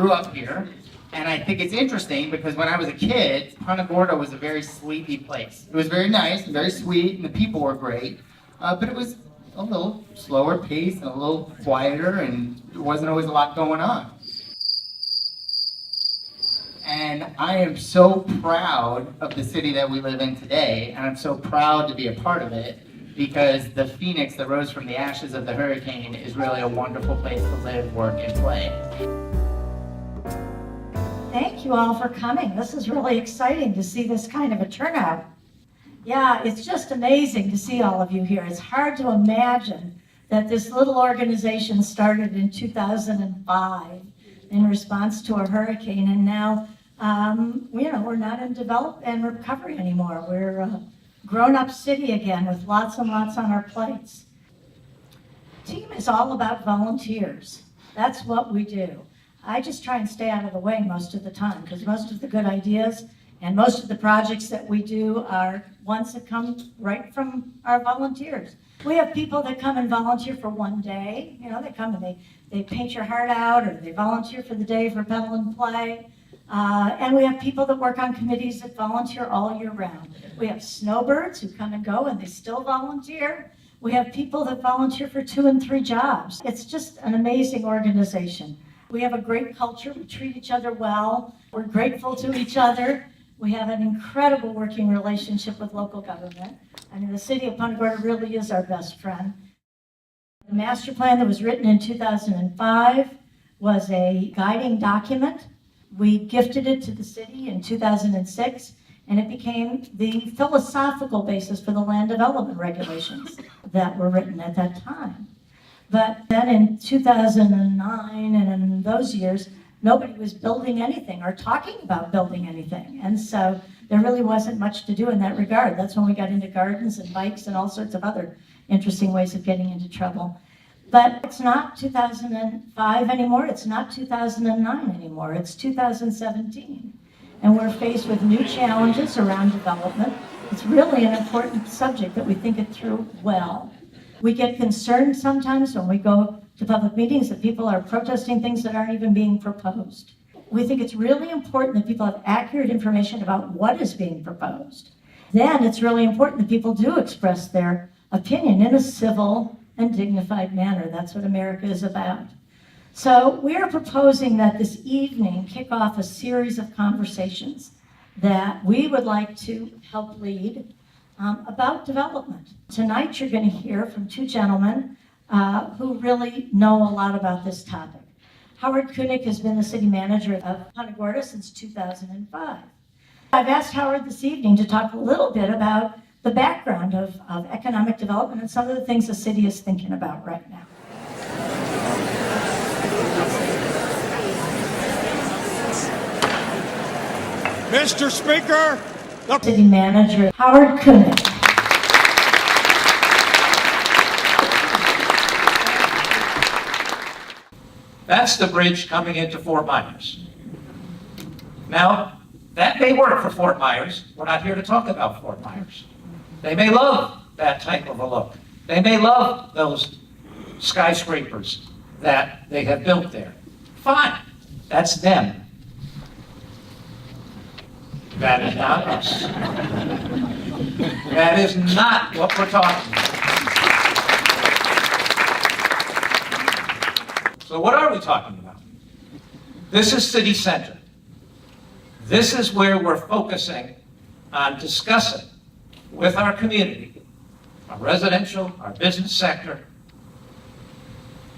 grew up here, and I think it's interesting because when I was a kid, Punta Gorda was a very sleepy place. It was very nice and very sweet, and the people were great, but it was a little slower pace and a little quieter, and there wasn't always a lot going on. And I am so proud of the city that we live in today, and I'm so proud to be a part of it, because the phoenix that rose from the ashes of the hurricane is really a wonderful place to live, work, and play. Thank you all for coming. This is really exciting to see this kind of a turnout. Yeah, it's just amazing to see all of you here. It's hard to imagine that this little organization started in 2005 in response to a hurricane, and now we're not in development and recovery anymore. We're a grown-up city again with lots and lots on our plates. Team is all about volunteers. That's what we do. I just try and stay out of the way most of the time, because most of the good ideas and most of the projects that we do are ones that come right from our volunteers. We have people that come and volunteer for one day. They come and they paint your heart out, or they volunteer for the day for pedal and play. And we have people that work on committees that volunteer all year round. We have snowbirds who come and go and they still volunteer. We have people that volunteer for 2 and 3 jobs. It's just an amazing organization. We have a great culture. We treat each other well. We're grateful to each other. We have an incredible working relationship with local government. I mean, the city of Punta Gorda really is our best friend. The master plan that was written in 2005 was a guiding document. We gifted it to the city in 2006, and it became the philosophical basis for the land development regulations that were written at that time. But then in 2009 and in those years, nobody was building anything or talking about building anything. And so there really wasn't much to do in that regard. That's when we got into gardens and bikes and all sorts of other interesting ways of getting into trouble. But it's not 2005 anymore, it's not 2009 anymore, it's 2017. And we're faced with new challenges around development. It's really an important subject that we think it through well. We get concerned sometimes when we go to public meetings that people are protesting things that aren't even being proposed. We think it's really important that people have accurate information about what is being proposed. Then it's really important that people do express their opinion in a civil and dignified manner. That's what America is about. So we are proposing that this evening kick off a series of conversations that we would like to help lead about development. Tonight you're going to hear from 2 gentlemen who really know a lot about this topic. Howard Koenig has been the city manager of Punta Gorda since 2005. I've asked Howard this evening to talk a little bit about the background of economic development and some of the things the city is thinking about right now. Mr. Speaker, the City Manager Howard Koenig. That's the bridge coming into Fort Myers. Now, that may work for Fort Myers. We're not here to talk about Fort Myers. They may love that type of a look. They may love those skyscrapers that they have built there. Fine, that's them. That is not us. That is not what we're talking about. So what are we talking about? This is city center. This is where we're focusing on discussing with our community, our residential, our business sector,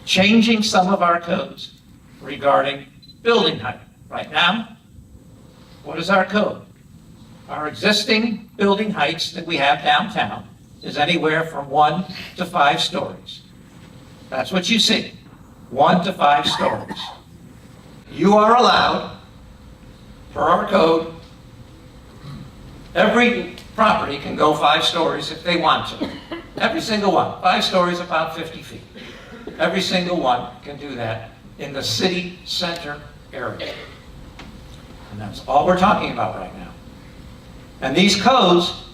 changing some of our codes regarding building height. Right now, what is our code? Our existing building heights that we have downtown is anywhere from 1 to 5 stories. That's what you see, 1 to 5 stories. You are allowed, per our code, every property can go 5 stories if they want to. Every single one. 5 stories, about 50 feet. Every single one can do that in the city center area. And that's all we're talking about right now. And these codes,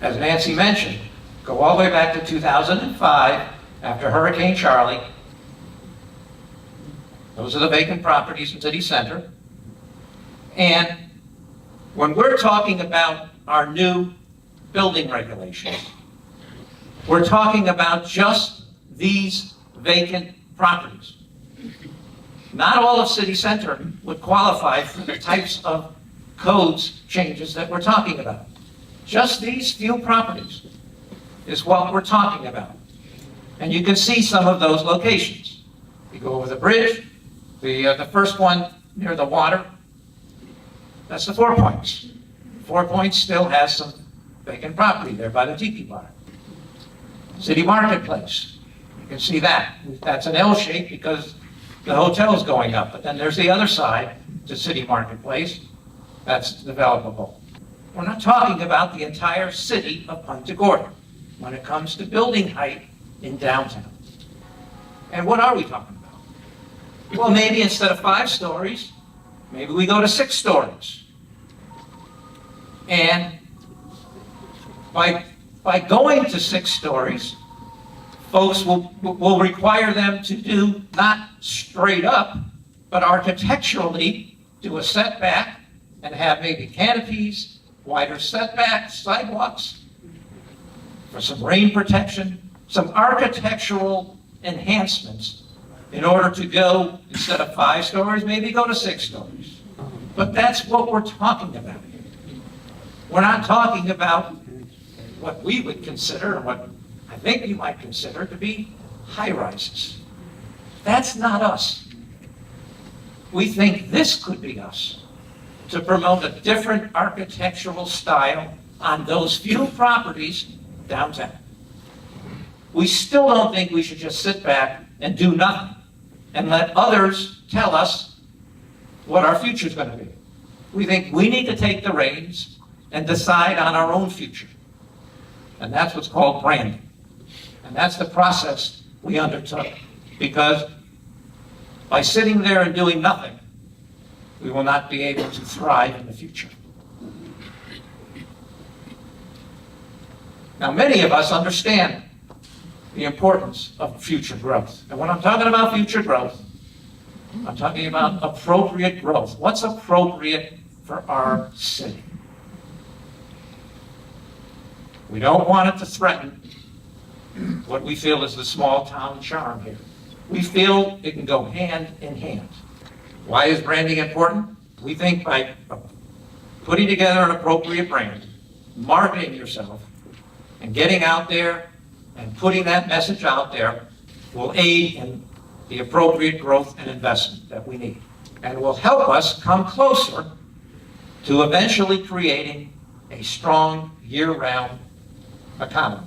as Nancy mentioned, go all the way back to 2005, after Hurricane Charlie. Those are the vacant properties in city center. And when we're talking about our new building regulations, we're talking about just these vacant properties. Not all of city center would qualify for the types of codes changes that we're talking about. Just these few properties is what we're talking about. And you can see some of those locations. You go over the bridge, the first one near the water, that's the 4 Points. 4 Points still has some vacant property there by the tiki bar. City Marketplace, you can see that. That's an L shape because the hotel's going up, but then there's the other side to City Marketplace. That's developable. We're not talking about the entire city of Punta Gorda when it comes to building height in downtown. And what are we talking about? Well, maybe instead of 5 stories, maybe we go to 6 stories. And by going to 6 stories, folks will require them to do not straight up, but architecturally do a setback and have maybe canopies, wider setbacks, sidewalks, for some rain protection, some architectural enhancements in order to go, instead of 5 stories, maybe go to 6 stories. But that's what we're talking about. We're not talking about what we would consider, and what I think you might consider to be high-rises. That's not us. We think this could be us, to promote a different architectural style on those few properties downtown. We still don't think we should just sit back and do nothing and let others tell us what our future is going to be. We think we need to take the reins and decide on our own future. And that's what's called branding. And that's the process we undertook, because by sitting there and doing nothing, we will not be able to thrive in the future. Now, many of us understand the importance of future growth. And when I'm talking about future growth, I'm talking about appropriate growth. What's appropriate for our city? We don't want it to threaten what we feel is the small town charm here. We feel it can go hand in hand. Why is branding important? We think by putting together an appropriate brand, marketing yourself, and getting out there and putting that message out there will aid in the appropriate growth and investment that we need, and will help us come closer to eventually creating a strong year-round economy,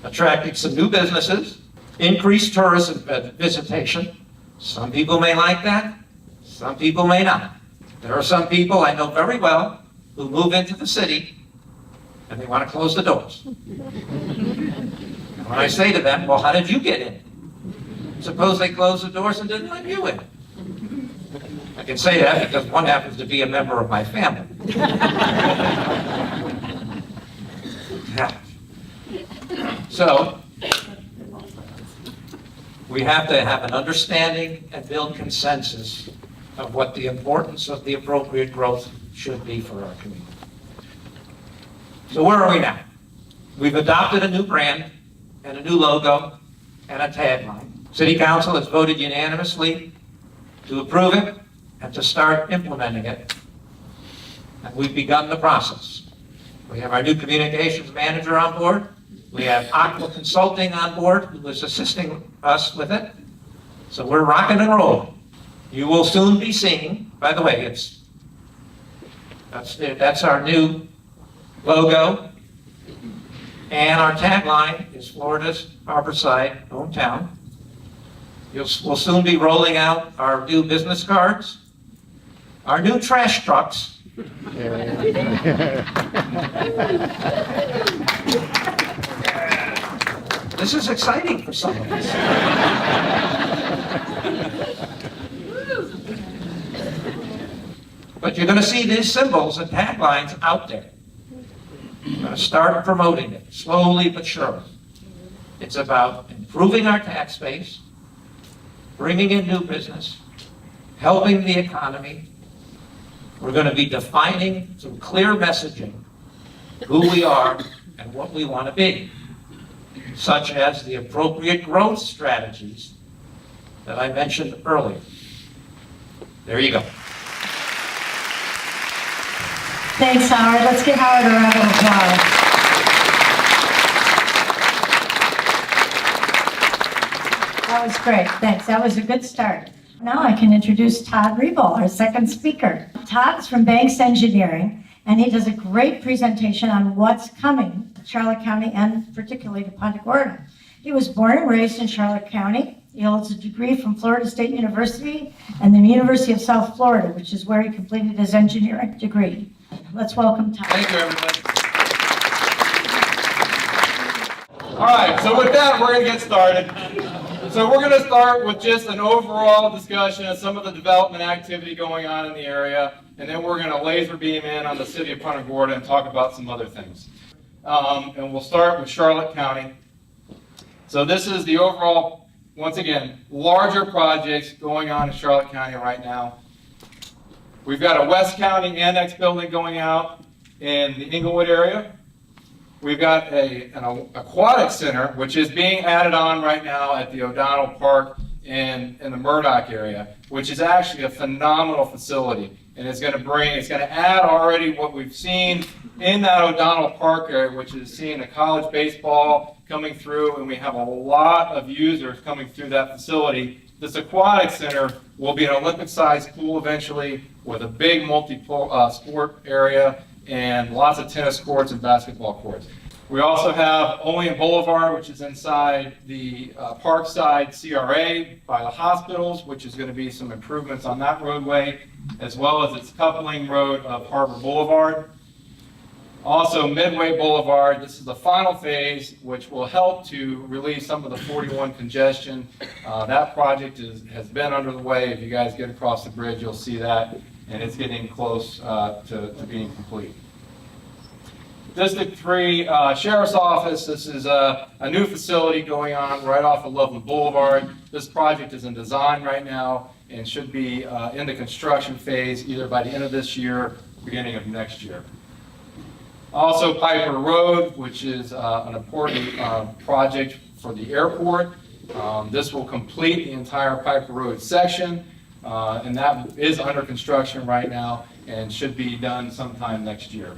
attracting some new businesses, increased tourism visitation. Some people may like that, some people may not. There are some people I know very well who move into the city and they want to close the doors. And when I say to them, well, how did you get in? Suppose they closed the doors and didn't let you in. I can say that because one happens to be a member of my family. So, we have to have an understanding and build consensus of what the importance of the appropriate growth should be for our community. So where are we now? We've adopted a new brand and a new logo and a tagline. City Council has voted unanimously to approve it and to start implementing it. And we've begun the process. We have our new communications manager on board. We have Aqua Consulting on board, who is assisting us with it. So we're rocking and rolling. You will soon be seeing, by the way, that's our new logo. And our tagline is Florida's Harborside Hometown. We'll soon be rolling out our new business cards, our new trash trucks. This is exciting for some of us. But you're going to see these symbols and taglines out there. We're going to start promoting it, slowly but surely. It's about improving our tax base, bringing in new business, helping the economy. We're going to be defining some clear messaging, who we are and what we want to be, such as the appropriate growth strategies that I mentioned earlier. There you go. Thanks, Howard. Let's give Howard a round of applause. That was great. Thanks. That was a good start. Now I can introduce Todd Rebel, our second speaker. Todd's from Banks Engineering, and he does a great presentation on what's coming to Charlotte County and particularly to Punta Gorda. He was born and raised in Charlotte County. He holds a degree from Florida State University and the University of South Florida, which is where he completed his engineering degree. Let's welcome Todd. Thank you, everybody. All right, so with that, we're going to get started. So we're going to start with just an overall discussion of some of the development activity going on in the area, and then we're going to laser beam in on the city of Punta Gorda and talk about some other things. And we'll start with Charlotte County. So this is the overall, once again, larger projects going on in Charlotte County right now. We've got a West County Annex building going out in the Inglewood area. We've got an aquatic center, which is being added on right now at the O'Donnell Park in the Murdoch area, which is actually a phenomenal facility. And it's going to add already what we've seen in that O'Donnell Park area, which is seeing the college baseball coming through, and we have a lot of users coming through that facility. This aquatic center will be an Olympic-sized pool eventually with a big multi-sport area and lots of tennis courts and basketball courts. We also have Olean Boulevard, which is inside the Parkside CRA by the hospitals, which is going to be some improvements on that roadway, as well as its coupling road of Harbor Boulevard. Also, Midway Boulevard, this is the final phase, which will help to relieve some of the 41 congestion. That project has been under the way. If you guys get across the bridge, you'll see that, and it's getting close to being complete. District 3 Sheriff's Office, this is a new facility going on right off of Loveland Boulevard. This project is in design right now and should be in the construction phase either by the end of this year, beginning of next year. Also Piper Road, which is an important project for the airport. This will complete the entire Piper Road section, and that is under construction right now and should be done sometime next year.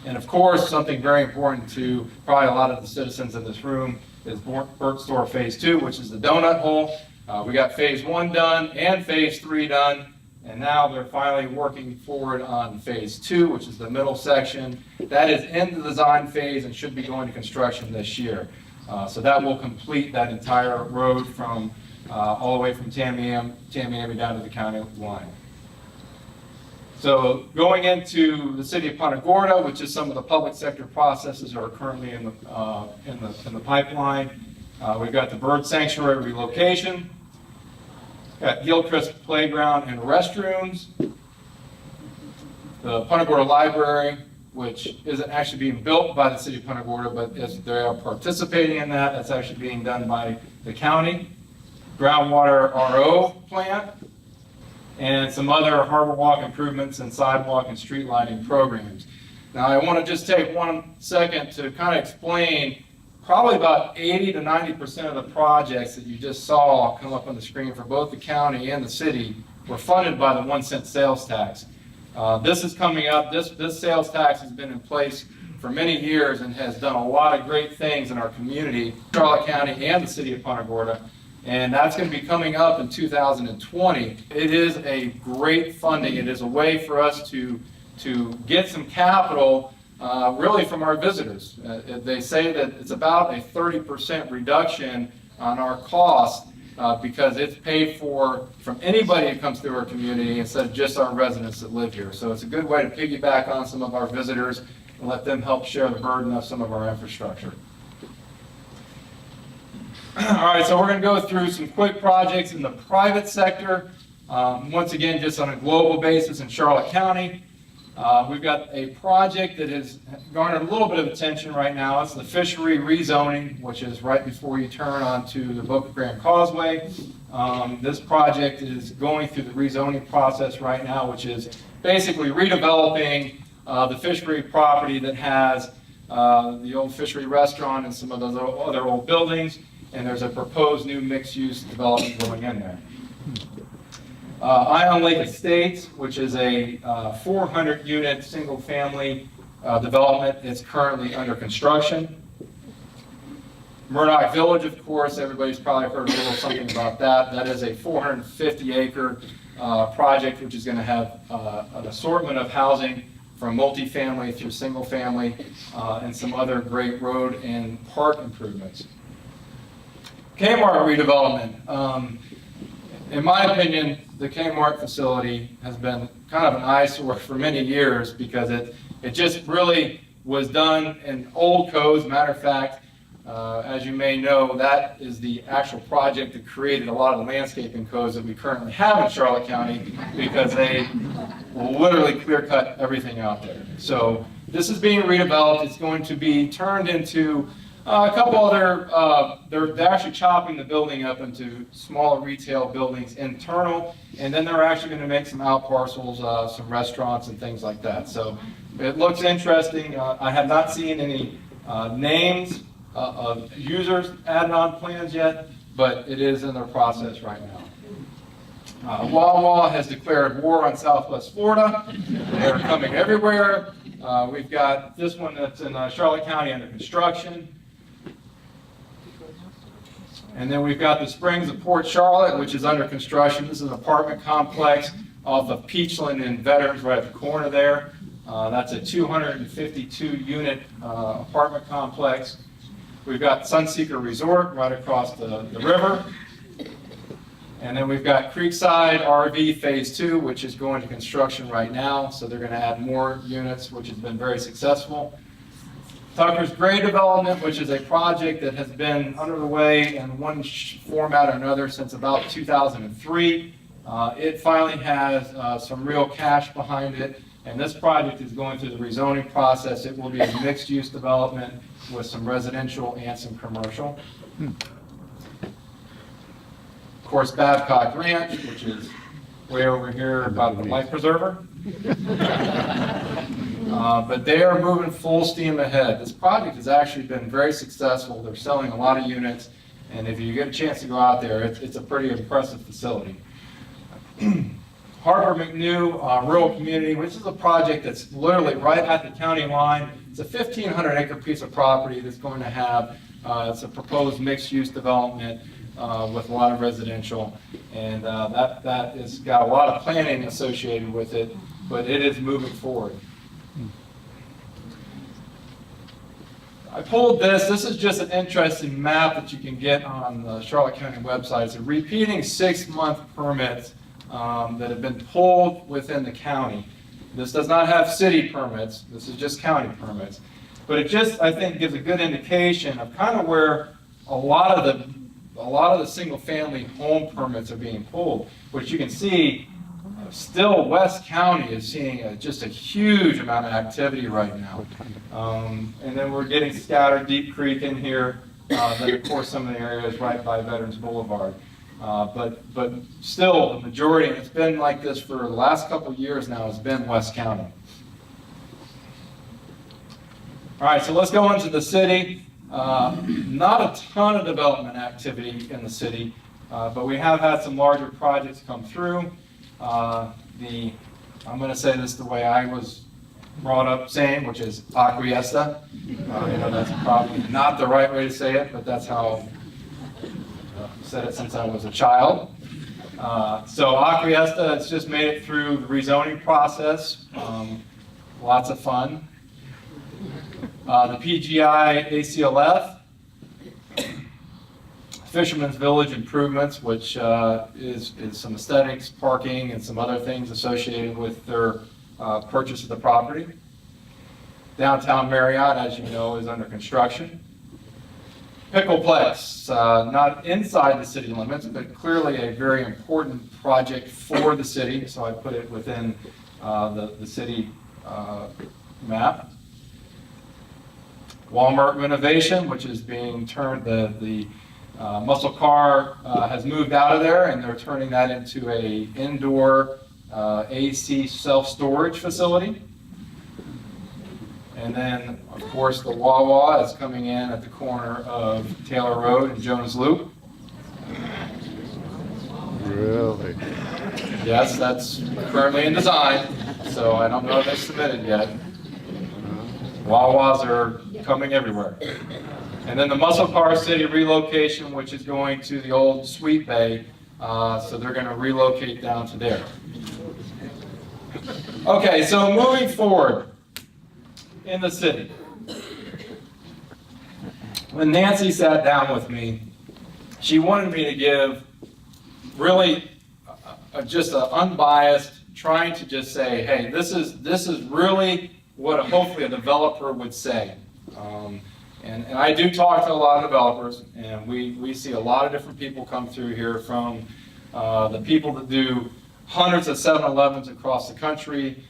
And of course, something very important to probably a lot of the citizens in this room is Burt Store Phase 2, which is the donut hole. We got Phase 1 done and Phase 3 done, and now they're finally working forward on Phase 2, which is the middle section. That is in the design phase and should be going to construction this year. So that will complete that entire road from all the way from Tamiami down to the county line. So going into the city of Punta Gorda, which is some of the public sector processes that are currently in the pipeline. We've got the bird sanctuary relocation, got Gilchrist Playground and restrooms, the Punta Gorda Library, which isn't actually being built by the city of Punta Gorda, but as they are participating in that, that's actually being done by the county, groundwater RO plant, and some other harbor walk improvements and sidewalk and street lighting programs. Now I want to just take 1 second to kind of explain probably about 80 to 90% of the projects that you just saw come up on the screen for both the county and the city were funded by the 1 cent sales tax. This is coming up. This sales tax has been in place for many years and has done a lot of great things in our community, Charlotte County and the city of Punta Gorda. And that's going to be coming up in 2020. It is a great funding. It is a way for us to get some capital really from our visitors. They say that it's about a 30% reduction on our costs because it's paid for from anybody that comes through our community instead of just our residents that live here. So it's a good way to piggyback on some of our visitors and let them help share the burden of some of our infrastructure. All right, so we're going to go through some quick projects in the private sector. Once again, just on a global basis in Charlotte County. We've got a project that has garnered a little bit of attention right now. It's the fishery rezoning, which is right before you turn onto the Boca Grande Causeway. This project is going through the rezoning process right now, which is basically redeveloping the fishery property that has the old fishery restaurant and some of those other old buildings, and there's a proposed new mixed-use development going in there. Ion Lake Estates, which is a 400-unit single-family development, is currently under construction. Murdoch Village, of course, everybody's probably heard a little something about that. That is a 450-acre project which is going to have an assortment of housing from multifamily through single-family and some other great road and park improvements. Kmart redevelopment. In my opinion, the Kmart facility has been kind of an eyesore for many years because it just really was done in old codes. Matter of fact, as you may know, that is the actual project that created a lot of the landscaping codes that we currently have in Charlotte County because they literally clear-cut everything out there. So this is being redeveloped. It's going to be turned into a couple other, they're actually chopping the building up into smaller retail buildings internal, and then they're actually going to make some out parcels, some restaurants and things like that. So it looks interesting. I have not seen any names of users added on plans yet, but it is in their process right now. Wawa has declared war on Southwest Florida. They're coming everywhere. We've got this one that's in Charlotte County under construction. And then we've got the Springs of Port Charlotte, which is under construction. This is an apartment complex off of Peachland and Veterans right at the corner there. That's a 252-unit apartment complex. We've got Sunseeker Resort right across the river. And then we've got Creekside RV Phase 2, which is going to construction right now. So they're going to add more units, which has been very successful. Tucker's Gray development, which is a project that has been underway in one format or another since about 2003. It finally has some real cash behind it, and this project is going through the rezoning process. It will be a mixed-use development with some residential and some commercial. Of course, Babcock Ranch, which is way over here about the life preserver. But they are moving full steam ahead. This project has actually been very successful. They're selling a lot of units, and if you get a chance to go out there, it's a pretty impressive facility. Harbor McNew Rural Community, which is a project that's literally right at the county line. It's a 1,500-acre piece of property that's going to have, it's a proposed mixed-use development with a lot of residential, and that has got a lot of planning associated with it, but it is moving forward. I pulled this. This is just an interesting map that you can get on the Charlotte County website. It's a repeating 6-month permits that have been pulled within the county. This does not have city permits. This is just county permits. But it just, I think, gives a good indication of kind of where a lot of the single-family home permits are being pulled, which you can see. Still, West County is seeing just a huge amount of activity right now. And then we're getting scattered Deep Creek in here, then of course some of the areas right by Veterans Boulevard. But still, the majority, and it's been like this for the last couple of years now, has been West County. All right, so let's go into the city. Not a ton of development activity in the city, but we have had some larger projects come through. I'm going to say this the way I was brought up saying, which is Acquiesca. That's probably not the right way to say it, but that's how I've said it since I was a child. So Acquiesca has just made it through the rezoning process. Lots of fun. The PGI ACLF. Fisherman's Village improvements, which is some aesthetics, parking, and some other things associated with their purchase of the property. Downtown Marriott, as you know, is under construction. Pickleplex, not inside the city limits, but clearly a very important project for the city, so I put it within the city map. Walmart renovation, which is being turned, the Muscle Car has moved out of there, and they're turning that into a indoor AC self-storage facility. And then, of course, the Wawa is coming in at the corner of Taylor Road and Jones Loop. Really? Yes, that's currently in design, so I don't know if they've submitted yet. Wawas are coming everywhere. And then the Muscle Car City relocation, which is going to the old Sweet Bay, so they're going to relocate down to there. Okay, so moving forward in the city. When Nancy sat down with me, she wanted me to give really just an unbiased, trying to just say, hey, this is really what hopefully a developer would say. And I do talk to a lot of developers, and we see a lot of different people come through here, from the people that do hundreds of 7-Elevens across the country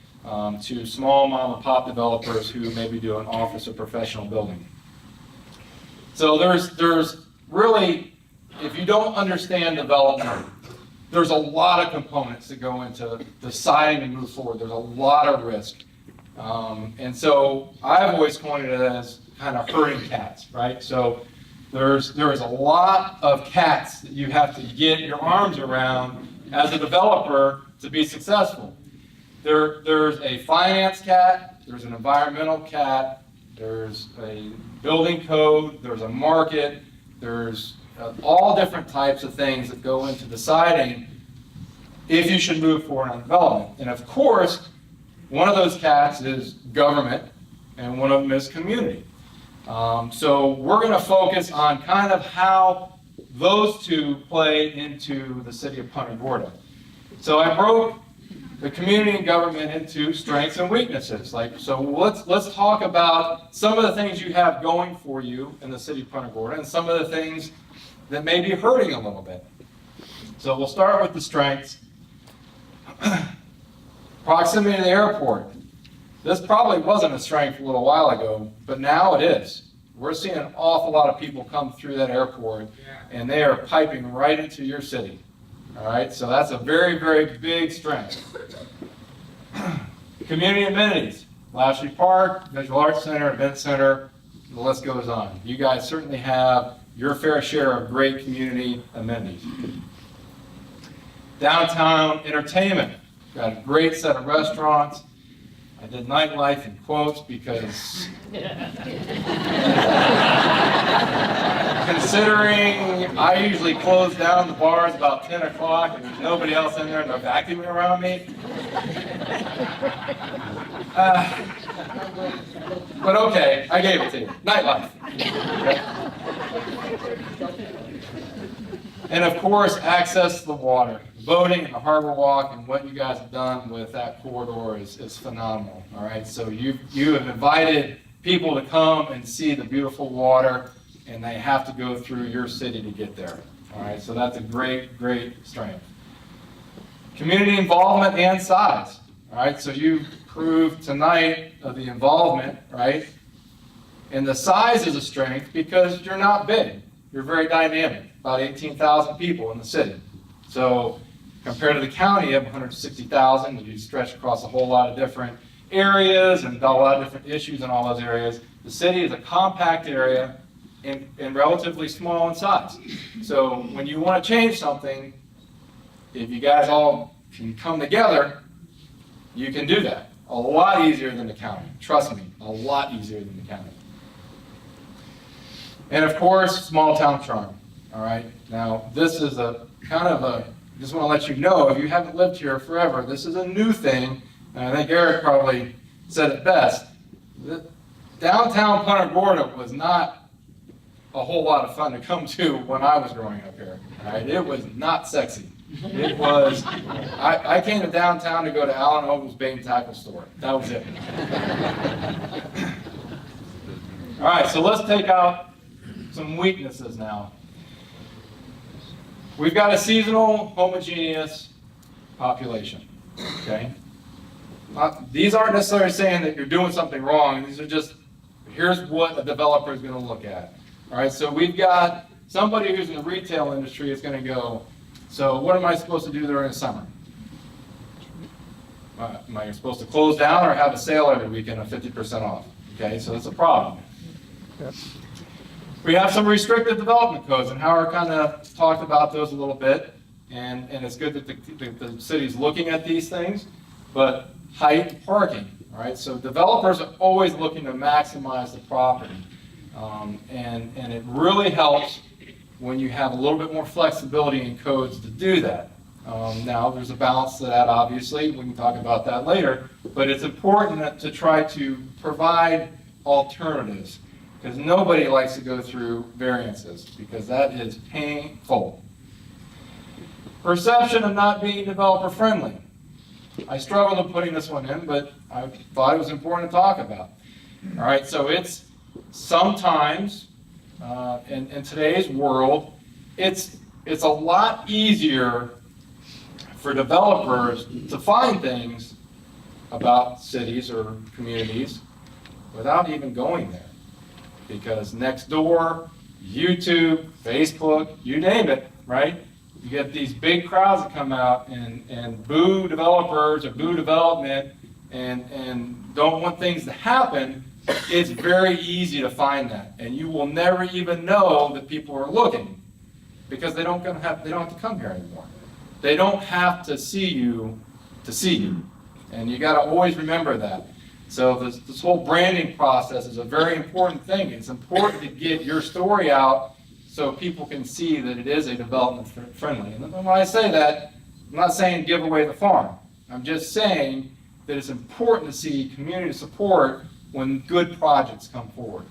to small mom and pop developers who maybe do an office or professional building. So there's really, if you don't understand development, there's a lot of components that go into deciding to move forward. There's a lot of risk. And so I've always coined it as kind of herding cats, right? So there is a lot of cats that you have to get your arms around as a developer to be successful. There's a finance cat, there's an environmental cat, there's a building code, there's a market, there's all different types of things that go into deciding if you should move forward on development. And of course, one of those cats is government, and one of them is community. So we're going to focus on kind of how those two play into the city of Punta Gorda. So I broke the community and government into strengths and weaknesses. So let's talk about some of the things you have going for you in the city of Punta Gorda, and some of the things that may be hurting a little bit. So we'll start with the strengths. Proximity to the airport. This probably wasn't a strength a little while ago, but now it is. We're seeing an awful lot of people come through that airport, and they are piping right into your city. All right, so that's a very, very big strength. Community amenities. Lashley Park, Visual Arts Center, Event Center, the list goes on. You guys certainly have your fair share of great community amenities. Downtown entertainment. Got a great set of restaurants. I did nightlife in quotes because considering I usually close down the bars about 10 o'clock and there's nobody else in there and they're vacuuming around me. But okay, I gave it to you. Nightlife. And of course, access to the water. Boating and the harbor walk and what you guys have done with that corridor is phenomenal. All right, so you have invited people to come and see the beautiful water, and they have to go through your city to get there. All right, so that's a great, great strength. Community involvement and size. All right, so you proved tonight of the involvement, right? And the size is a strength because you're not big. You're very dynamic. About 18,000 people in the city. So compared to the county, you have 160,000. You stretch across a whole lot of different areas and got a lot of different issues in all those areas. The city is a compact area and relatively small in size. So when you want to change something, if you guys all can come together, you can do that. A lot easier than the county. Trust me, a lot easier than the county. And of course, small town charm. All right. Now, this is a kind of a, just want to let you know, if you haven't lived here forever, this is a new thing. And I think Eric probably said it best. Downtown Punta Gorda was not a whole lot of fun to come to when I was growing up here. All right. It was not sexy. It was, I came to downtown to go to Alan Ogle's bait and tackle store. That was it. All right, so let's take out some weaknesses now. We've got a seasonal, homogeneous population, okay? These aren't necessarily saying that you're doing something wrong. These are just, here's what a developer is going to look at. All right, so we've got somebody who's in the retail industry is going to go, so what am I supposed to do during the summer? Am I supposed to close down or have a sale every weekend of 50% off? Okay, so that's a problem. We have some restrictive development codes, and Howard kind of talked about those a little bit, and it's good that the city's looking at these things, but height and parking, all right? So developers are always looking to maximize the property, and it really helps when you have a little bit more flexibility in codes to do that. Now, there's a balance to that, obviously. We can talk about that later. But it's important to try to provide alternatives, because nobody likes to go through variances, because that is painful. Perception of not being developer-friendly. I struggled with putting this one in, but I thought it was important to talk about. All right, so it's sometimes, in today's world, it's a lot easier for developers to find things about cities or communities without even going there. Because next door, YouTube, Facebook, you name it, right? You get these big crowds that come out and boo developers or boo development and don't want things to happen. It's very easy to find that. And you will never even know that people are looking, because they don't have to come here anymore. They don't have to see you to see you. And you got to always remember that. So this whole branding process is a very important thing. It's important to get your story out so people can see that it is a development friendly. And when I say that, I'm not saying give away the farm. I'm just saying that it's important to see community support when good projects come forward.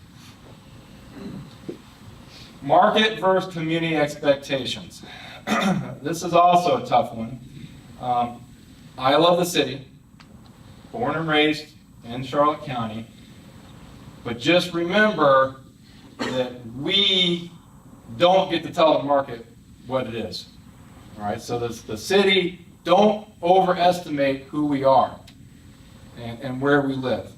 Market versus community expectations. This is also a tough one. I love the city, born and raised in Charlotte County, but just remember that we don't get to tell the market what it is. All right, so the city, don't overestimate who we are and where we live.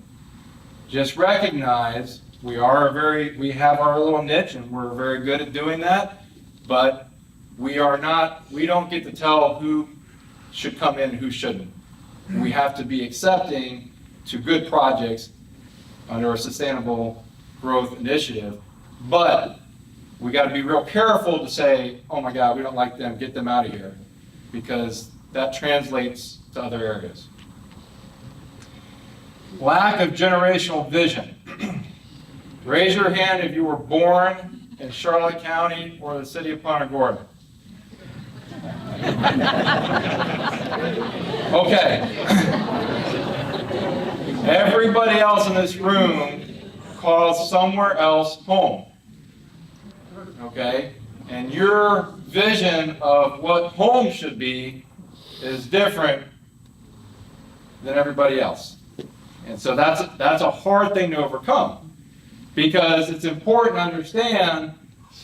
Just recognize we have our little niche, and we're very good at doing that, but we don't get to tell who should come in and who shouldn't. We have to be accepting to good projects under a sustainable growth initiative, but we got to be real careful to say, oh my God, we don't like them, get them out of here, because that translates to other areas. Lack of generational vision. Raise your hand if you were born in Charlotte County or the city of Punta Gorda. Okay. Everybody else in this room calls somewhere else home. Okay? And your vision of what home should be is different than everybody else. And so that's a hard thing to overcome, because it's important to understand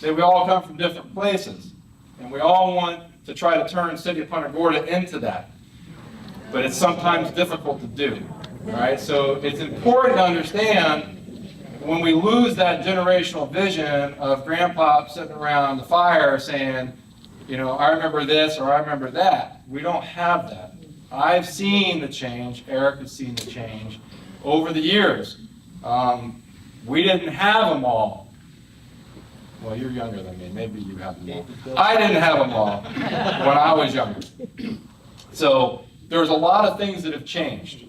that we all come from different places, and we all want to try to turn City of Punta Gorda into that. But it's sometimes difficult to do, right? So it's important to understand when we lose that generational vision of grandpa sitting around the fire saying, you know, I remember this or I remember that. We don't have that. I've seen the change, Eric has seen the change over the years. We didn't have them all. Well, you're younger than me. Maybe you have them all. I didn't have them all when I was younger. So there's a lot of things that have changed.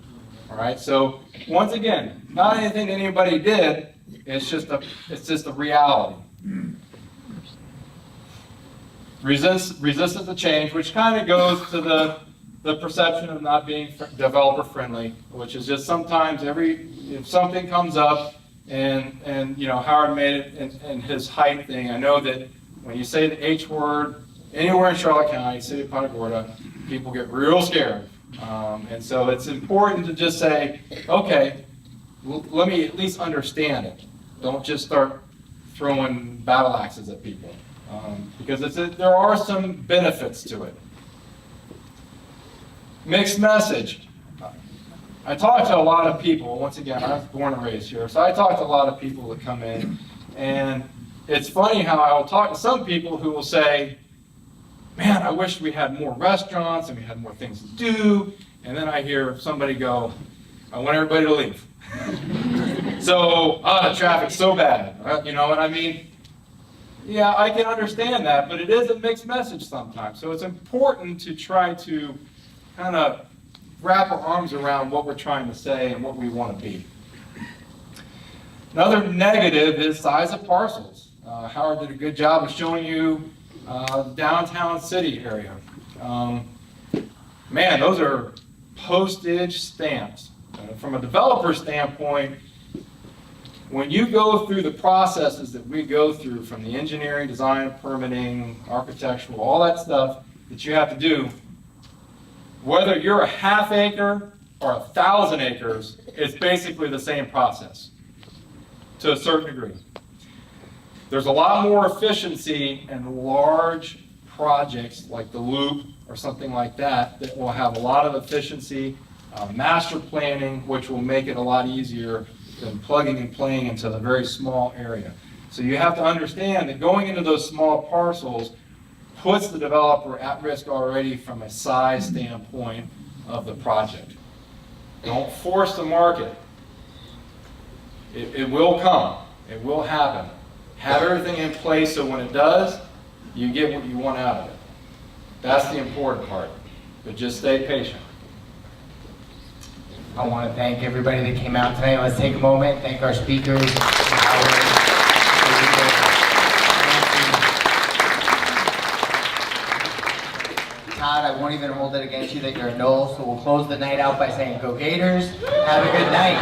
All right. So once again, not anything anybody did. It's just a reality. Resistance to change, which kind of goes to the perception of not being developer friendly, which is just sometimes if something comes up. And you know, Howard made it in his height thing. I know that when you say the H word anywhere in Charlotte County, City of Punta Gorda, people get real scared. And so it's important to just say, okay, let me at least understand it. Don't just start throwing battle axes at people, because there are some benefits to it. Mixed message. I talk to a lot of people. Once again, I was born and raised here, so I talk to a lot of people that come in, and it's funny how I will talk to some people who will say, man, I wish we had more restaurants and we had more things to do. And then I hear somebody go, I want everybody to leave. So, the traffic's so bad. You know what I mean? Yeah, I can understand that, but it is a mixed message sometimes. So it's important to try to kind of wrap our arms around what we're trying to say and what we want to be. Another negative is size of parcels. Howard did a good job of showing you the downtown city area. Man, those are postage stamps. From a developer standpoint, when you go through the processes that we go through, from the engineering, design, permitting, architectural, all that stuff that you have to do, whether you're a half acre or 1,000 acres, it's basically the same process to a certain degree. There's a lot more efficiency in large projects like the Loop or something like that that will have a lot of efficiency, master planning, which will make it a lot easier than plugging and playing into the very small area. So you have to understand that going into those small parcels puts the developer at risk already from a size standpoint of the project. Don't force the market. It will come. It will happen. Have everything in place so when it does, you get what you want out of it. That's the important part. But just stay patient. I want to thank everybody that came out tonight. Let's take a moment, thank our speakers. Todd, I won't even hold it against you that you're a Knoll, so we'll close the night out by saying, go Gators, have a good night.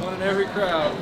One in every crowd.